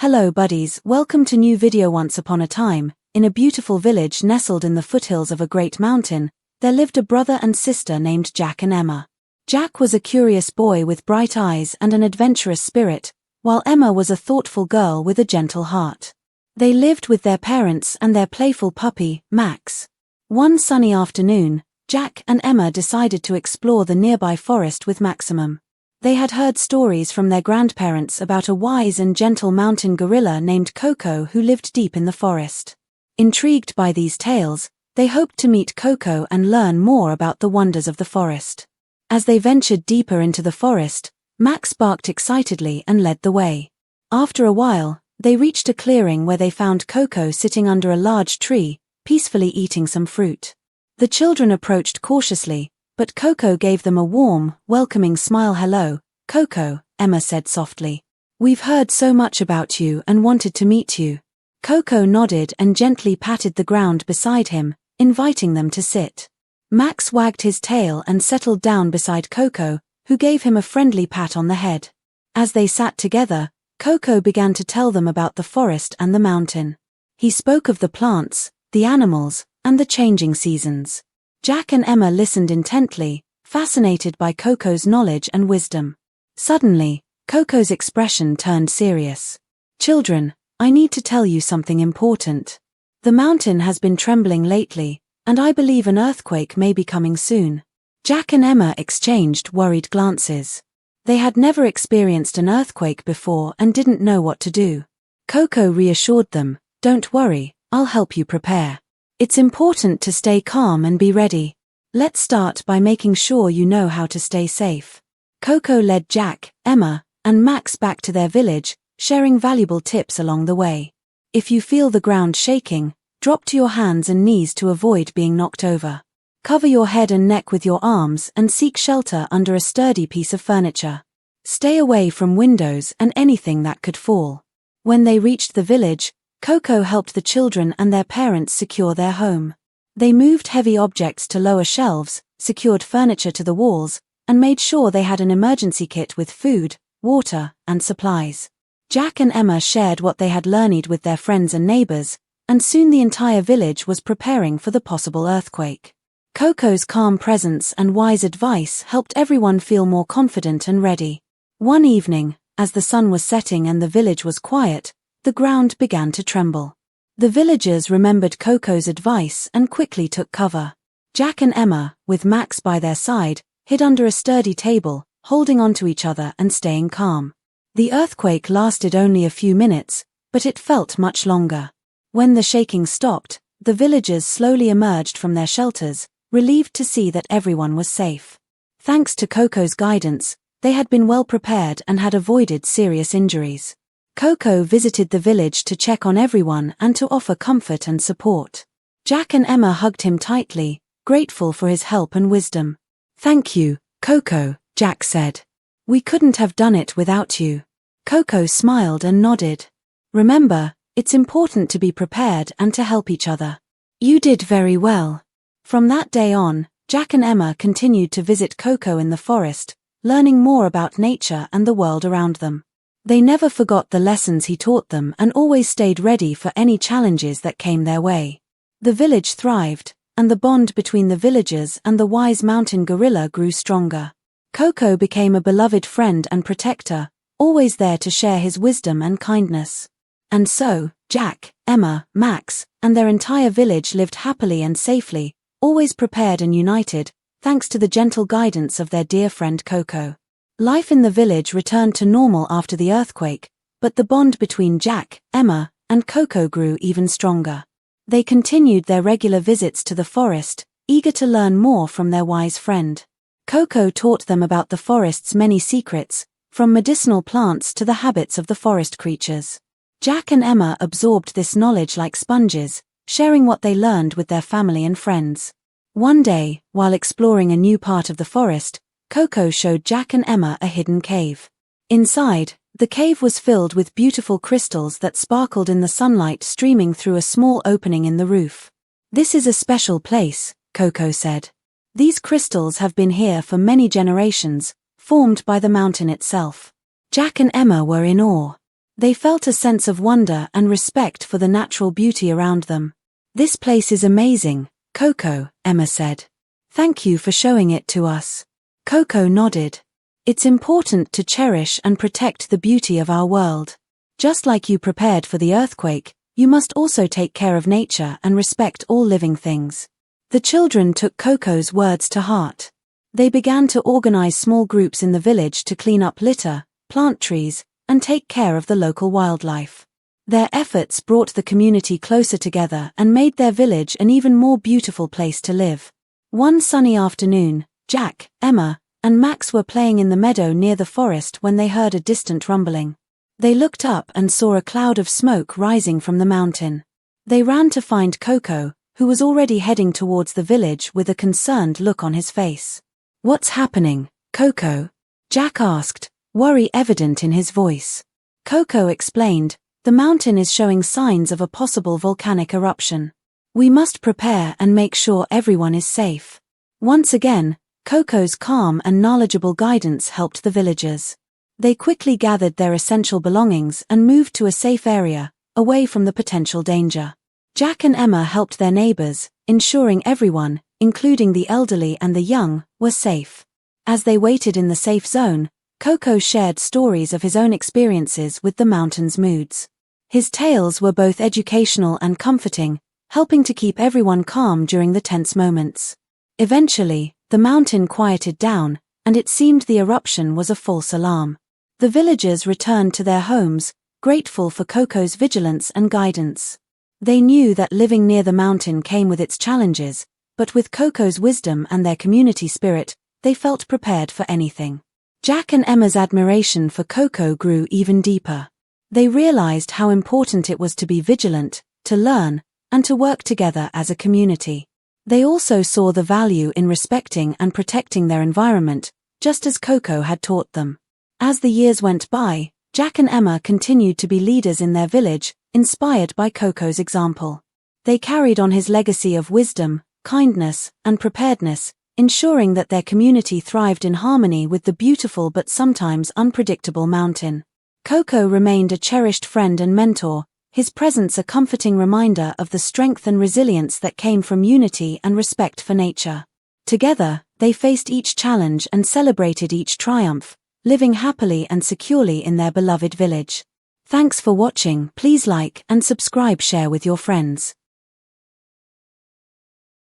Hello buddies, welcome to new video. Once upon a time, in a beautiful village nestled in the foothills of a great mountain, there lived a brother and sister named Jack and Emma. Jack was a curious boy with bright eyes and an adventurous spirit, while Emma was a thoughtful girl with a gentle heart. They lived with their parents and their playful puppy, Max. One sunny afternoon, Jack and Emma decided to explore the nearby forest with Maximum. They had heard stories from their grandparents about a wise and gentle mountain gorilla named Koko who lived deep in the forest. Intrigued by these tales, they hoped to meet Koko and learn more about the wonders of the forest. As they ventured deeper into the forest, Max barked excitedly and led the way. After a while, they reached a clearing where they found Koko sitting under a large tree, peacefully eating some fruit. The children approached cautiously, but Koko gave them a warm, welcoming smile. "Hello, Koko," Emma said softly. "We've heard so much about you and wanted to meet you." Koko nodded and gently patted the ground beside him, inviting them to sit. Max wagged his tail and settled down beside Koko, who gave him a friendly pat on the head. As they sat together, Koko began to tell them about the forest and the mountain. He spoke of the plants, the animals, and the changing seasons. Jack and Emma listened intently, fascinated by Koko's knowledge and wisdom. Suddenly, Koko's expression turned serious. "Children, I need to tell you something important. The mountain has been trembling lately, and I believe an earthquake may be coming soon." Jack and Emma exchanged worried glances. They had never experienced an earthquake before and didn't know what to do. Koko reassured them, "Don't worry, I'll help you prepare. It's important to stay calm and be ready. Let's start by making sure you know how to stay safe." Koko led Jack, Emma, and Max back to their village, sharing valuable tips along the way. If you feel the ground shaking, drop to your hands and knees to avoid being knocked over. Cover your head and neck with your arms and seek shelter under a sturdy piece of furniture. Stay away from windows and anything that could fall. When they reached the village, Koko helped the children and their parents secure their home. They moved heavy objects to lower shelves, secured furniture to the walls, and made sure they had an emergency kit with food, water, and supplies. Jack and Emma shared what they had learned with their friends and neighbors, and soon the entire village was preparing for the possible earthquake. Koko's calm presence and wise advice helped everyone feel more confident and ready. One evening, as the sun was setting and the village was quiet, the ground began to tremble. The villagers remembered Koko's advice and quickly took cover. Jack and Emma, with Max by their side, hid under a sturdy table, holding on to each other and staying calm. The earthquake lasted only a few minutes, but it felt much longer. When the shaking stopped, the villagers slowly emerged from their shelters, relieved to see that everyone was safe. Thanks to Koko's guidance, they had been well prepared and had avoided serious injuries. Koko visited the village to check on everyone and to offer comfort and support. Jack and Emma hugged him tightly, grateful for his help and wisdom. "Thank you, Koko," Jack said. "We couldn't have done it without you." Koko smiled and nodded. "Remember, it's important to be prepared and to help each other. You did very well." From that day on, Jack and Emma continued to visit Koko in the forest, learning more about nature and the world around them. They never forgot the lessons he taught them and always stayed ready for any challenges that came their way. The village thrived, and the bond between the villagers and the wise mountain gorilla grew stronger. Koko became a beloved friend and protector, always there to share his wisdom and kindness. And so, Jack, Emma, Max, and their entire village lived happily and safely, always prepared and united, thanks to the gentle guidance of their dear friend Koko. Life in the village returned to normal after the earthquake, but the bond between Jack, Emma, and Koko grew even stronger. They continued their regular visits to the forest, eager to learn more from their wise friend. Koko taught them about the forest's many secrets, from medicinal plants to the habits of the forest creatures. Jack and Emma absorbed this knowledge like sponges, sharing what they learned with their family and friends. One day, while exploring a new part of the forest, Koko showed Jack and Emma a hidden cave. Inside, the cave was filled with beautiful crystals that sparkled in the sunlight streaming through a small opening in the roof. "This is a special place," Koko said. "These crystals have been here for many generations, formed by the mountain itself." Jack and Emma were in awe. They felt a sense of wonder and respect for the natural beauty around them. "This place is amazing, Koko," Emma said. "Thank you for showing it to us." Koko nodded. "It's important to cherish and protect the beauty of our world. Just like you prepared for the earthquake, you must also take care of nature and respect all living things." The children took Koko's words to heart. They began to organize small groups in the village to clean up litter, plant trees, and take care of the local wildlife. Their efforts brought the community closer together and made their village an even more beautiful place to live. One sunny afternoon, Jack, Emma, and Max were playing in the meadow near the forest when they heard a distant rumbling. They looked up and saw a cloud of smoke rising from the mountain. They ran to find Koko, who was already heading towards the village with a concerned look on his face. "What's happening, Koko?" Jack asked, worry evident in his voice. Koko explained, "The mountain is showing signs of a possible volcanic eruption. We must prepare and make sure everyone is safe." Once again, Koko's calm and knowledgeable guidance helped the villagers. They quickly gathered their essential belongings and moved to a safe area, away from the potential danger. Jack and Emma helped their neighbors, ensuring everyone, including the elderly and the young, were safe. As they waited in the safe zone, Koko shared stories of his own experiences with the mountain's moods. His tales were both educational and comforting, helping to keep everyone calm during the tense moments. Eventually, the mountain quieted down, and it seemed the eruption was a false alarm. The villagers returned to their homes, grateful for Koko's vigilance and guidance. They knew that living near the mountain came with its challenges, but with Koko's wisdom and their community spirit, they felt prepared for anything. Jack and Emma's admiration for Koko grew even deeper. They realized how important it was to be vigilant, to learn, and to work together as a community. They also saw the value in respecting and protecting their environment, just as Koko had taught them. As the years went by, Jack and Emma continued to be leaders in their village, inspired by Koko's example. They carried on his legacy of wisdom, kindness, and preparedness, ensuring that their community thrived in harmony with the beautiful but sometimes unpredictable mountain. Koko remained a cherished friend and mentor, his presence a comforting reminder of the strength and resilience that came from unity and respect for nature. Together, they faced each challenge and celebrated each triumph, living happily and securely in their beloved village. Thanks for watching. Please like and subscribe, share with your friends.